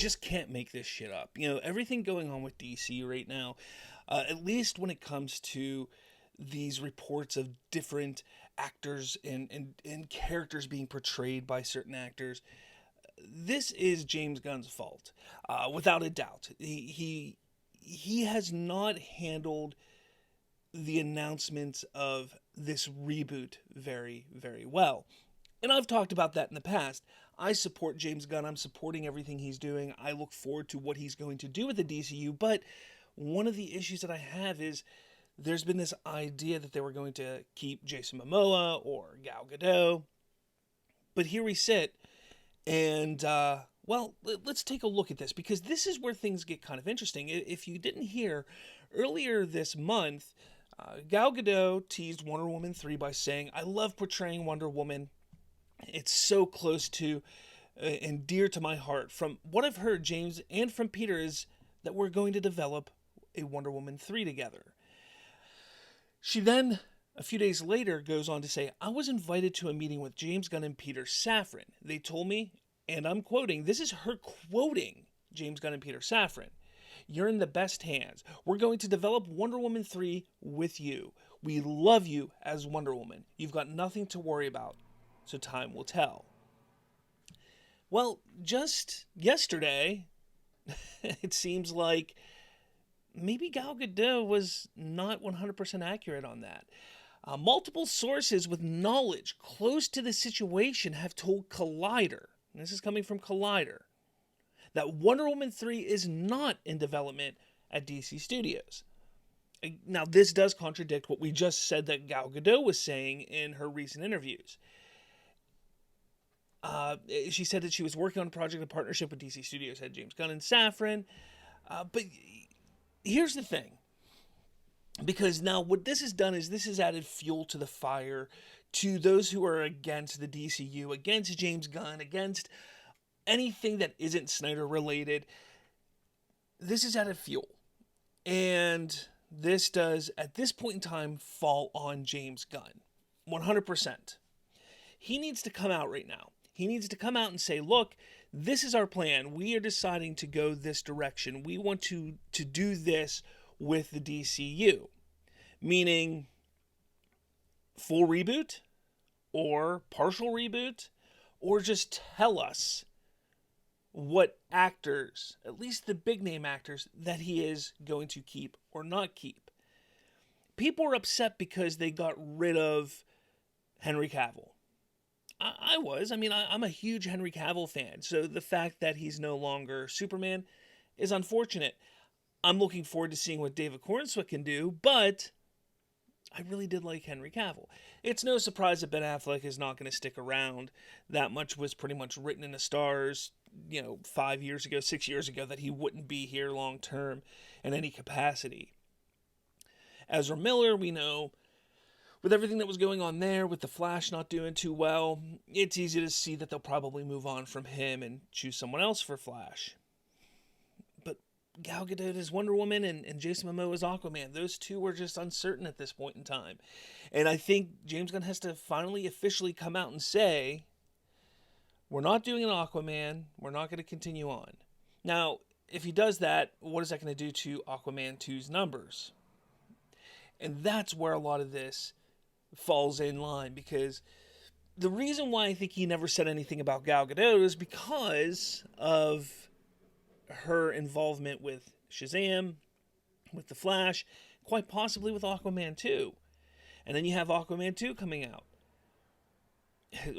just can't make this shit up. Everything going on with DC right now, at least when it comes to these reports of different actors and characters being portrayed by certain actors, this is James Gunn's fault, without a doubt. He has not handled the announcements of this reboot very, very well. And I've talked about that in the past. I support James Gunn. I'm supporting everything he's doing. I look forward to what he's going to do with the DCU. But one of the issues that I have is there's been this idea that they were going to keep Jason Momoa or Gal Gadot. But here we sit, and, let's take a look at this, because this is where things get kind of interesting. If you didn't hear, earlier this month, Gal Gadot teased Wonder Woman 3 by saying, "I love portraying Wonder Woman. It's so close to and dear to my heart. From what I've heard, James, and from Peter, is that we're going to develop a Wonder Woman 3 together." She then, a few days later, goes on to say, "I was invited to a meeting with James Gunn and Peter Safran. They told me," and I'm quoting, this is her quoting James Gunn and Peter Safran, "You're in the best hands. We're going to develop Wonder Woman 3 with you. We love you as Wonder Woman. You've got nothing to worry about. So time will tell." Well, just yesterday, it seems like maybe Gal Gadot was not 100% accurate on that. Multiple sources with knowledge close to the situation have told Collider, and this is coming from Collider, that Wonder Woman 3 is not in development at DC Studios. Now, this does contradict what we just said that Gal Gadot was saying in her recent interviews. She said that she was working on a project in partnership with DC Studios head James Gunn and Safran. But here's the thing. Because now what this has done is this has added fuel to the fire to those who are against the DCU, against James Gunn, against anything that isn't Snyder related. This has added fuel. And this does, at this point in time, fall on James Gunn. 100%. He needs to come out right now. He needs to come out and say, look, this is our plan. We are deciding to go this direction. We want to do this with the DCU. Meaning full reboot or partial reboot, or just tell us what actors, at least the big name actors, that he is going to keep or not keep. People are upset because they got rid of Henry Cavill. I'm a huge Henry Cavill fan, so the fact that he's no longer Superman is unfortunate. I'm looking forward to seeing what David Cornswet can do, but I really did like Henry Cavill. It's no surprise that Ben Affleck is not going to stick around. That much was pretty much written in the stars, 5 years ago, 6 years ago, that he wouldn't be here long term in any capacity. Ezra Miller, we know, with everything that was going on there, with The Flash not doing too well, it's easy to see that they'll probably move on from him and choose someone else for Flash. But Gal Gadot is Wonder Woman and Jason Momoa is Aquaman. Those two were just uncertain at this point in time. And I think James Gunn has to finally officially come out and say, we're not doing an Aquaman, we're not going to continue on. Now, if he does that, what is that going to do to Aquaman 2's numbers? And that's where a lot of this falls in line, because the reason why I think he never said anything about Gal Gadot is because of her involvement with Shazam, with The Flash, quite possibly with Aquaman 2. And then you have Aquaman 2 coming out,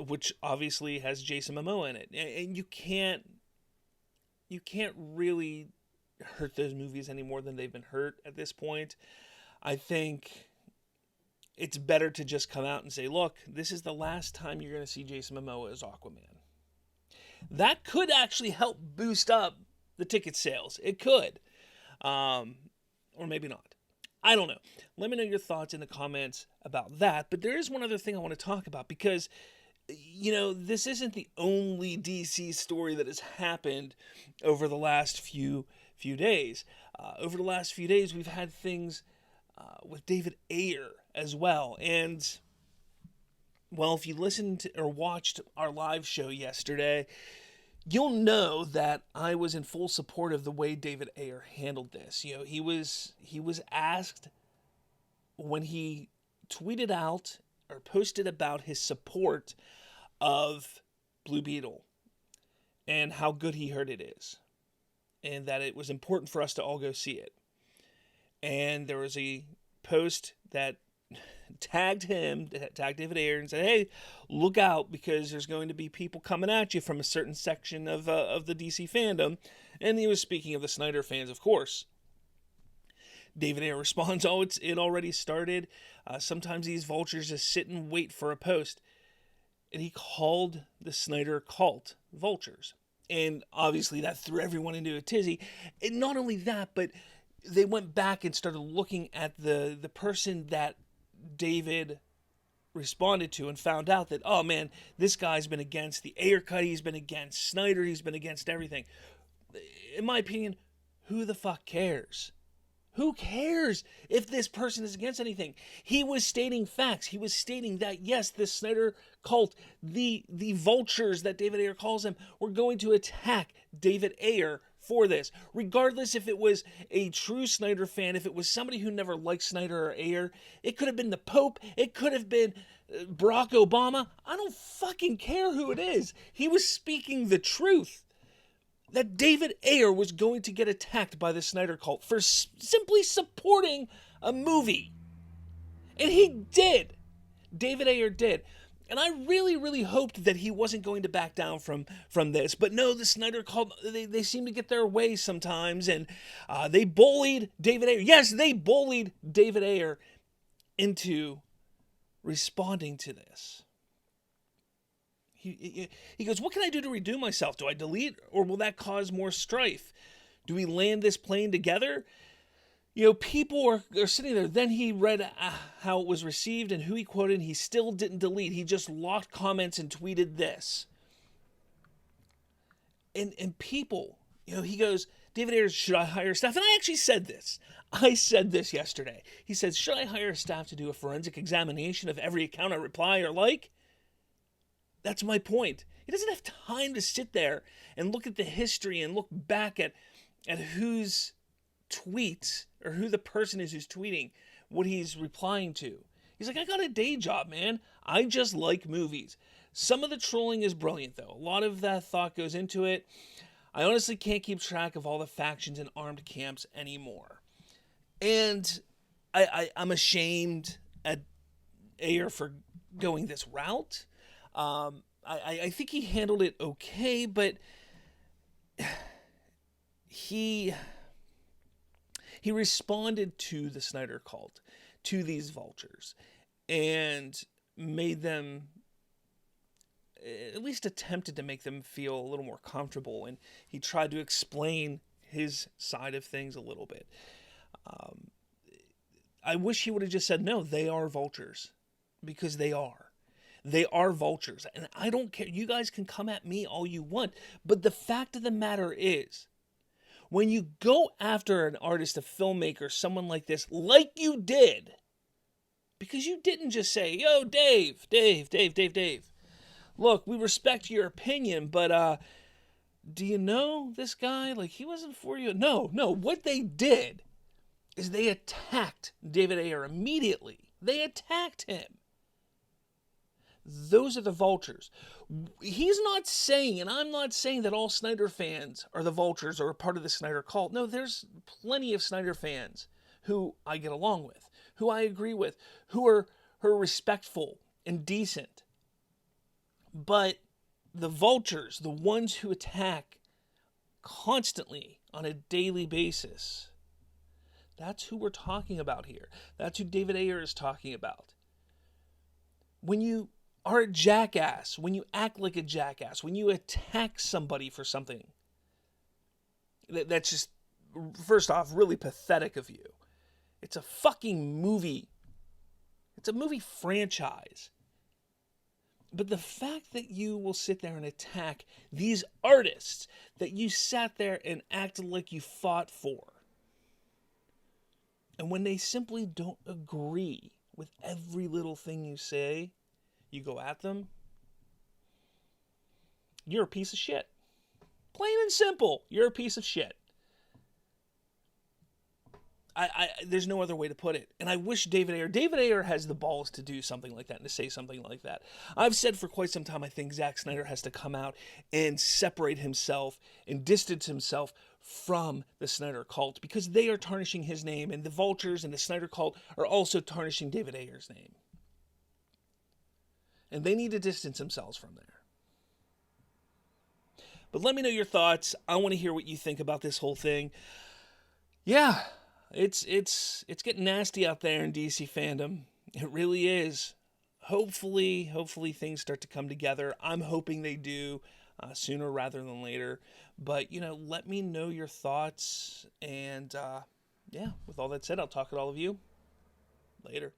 which obviously has Jason Momoa in it. And you can't really hurt those movies any more than they've been hurt at this point. I think it's better to just come out and say, look, this is the last time you're going to see Jason Momoa as Aquaman. That could actually help boost up the ticket sales. It could. Or maybe not. I don't know. Let me know your thoughts in the comments about that. But there is one other thing I want to talk about, because, this isn't the only DC story that has happened over the last few days. Over the last few days, we've had things with David Ayer as well. And, well, if you listened to or watched our live show yesterday, you'll know that I was in full support of the way David Ayer handled this. You know, he was asked when he tweeted out or posted about his support of Blue Beetle and how good he heard it is, and that it was important for us to all go see it. And there was a post that tagged David Ayer, and said, hey, look out, because there's going to be people coming at you from a certain section of the DC fandom. And he was speaking of the Snyder fans, of course. David Ayer responds, oh, it already started. Sometimes these vultures just sit and wait for a post. And he called the Snyder cult Vultures. And obviously that threw everyone into a tizzy. And not only that, but they went back and started looking at the person that David responded to and found out that, oh man, this guy's been against the Ayer cut, he's been against Snyder, he's been against everything. In my opinion, who the fuck cares? Who cares if this person is against anything? He was stating facts. He was stating that, yes, this Snyder cult, the vultures that David Ayer calls them, were going to attack David Ayer for this. Regardless if it was a true Snyder fan, if it was somebody who never liked Snyder or Ayer, it could have been the Pope, it could have been Barack Obama. I don't fucking care who it is. He was speaking the truth. That David Ayer was going to get attacked by the Snyder cult for simply supporting a movie. And he did. David Ayer did. And I really, really hoped that he wasn't going to back down from this. But no, the Snyder cult, they seem to get their way sometimes. And they bullied David Ayer. Yes, they bullied David Ayer into responding to this. He goes, what can I do to redo myself? Do I delete, or will that cause more strife? Do we land this plane together? You know, people are sitting there. Then he read how it was received and who he quoted. And he still didn't delete. He just locked comments and tweeted this. And people, you know, he goes, David Ayer, should I hire staff? And I actually said this. I said this yesterday. He says, should I hire staff to do a forensic examination of every account I reply or like? That's my point. He doesn't have time to sit there and look at the history and look back at whose tweets or who the person is who's tweeting what he's replying to. He's like, I got a day job, man. I just like movies. Some of the trolling is brilliant, though. A lot of that thought goes into it. I honestly can't keep track of all the factions and armed camps anymore. And I'm ashamed at Ayer for going this route. I think he handled it okay, but he responded to the Snyder cult, to these vultures, and made them, at least attempted to make them feel a little more comfortable, and he tried to explain his side of things a little bit. I wish he would have just said, no, they are vultures, because they are. They are vultures, and I don't care. You guys can come at me all you want, but the fact of the matter is, when you go after an artist, a filmmaker, someone like this, like you did, because you didn't just say, yo, Dave, look, we respect your opinion, but do you know this guy? Like, he wasn't for you. No, what they did is they attacked David Ayer immediately. They attacked him. Those are the vultures. He's not saying, and I'm not saying that all Snyder fans are the vultures or a part of the Snyder cult. No, there's plenty of Snyder fans who I get along with, who I agree with, who are respectful and decent. But the vultures, the ones who attack constantly on a daily basis, that's who we're talking about here. That's who David Ayer is talking about. When you are a jackass, when you act like a jackass, when you attack somebody for something, that's just, first off, really pathetic of you. It's a fucking movie. It's a movie franchise. But the fact that you will sit there and attack these artists that you sat there and acted like you fought for, and when they simply don't agree with every little thing you say, you go at them, you're a piece of shit. Plain and simple. You're a piece of shit. There's no other way to put it. And I wish David Ayer has the balls to do something like that and to say something like that. I've said for quite some time I think Zack Snyder has to come out and separate himself and distance himself from the Snyder cult, because they are tarnishing his name, and the Vultures and the Snyder cult are also tarnishing David Ayer's name. And they need to distance themselves from there. But let me know your thoughts. I want to hear what you think about this whole thing. Yeah, it's getting nasty out there in DC fandom. It really is. Hopefully things start to come together. I'm hoping they do sooner rather than later. But, let me know your thoughts. And, with all that said, I'll talk to all of you later.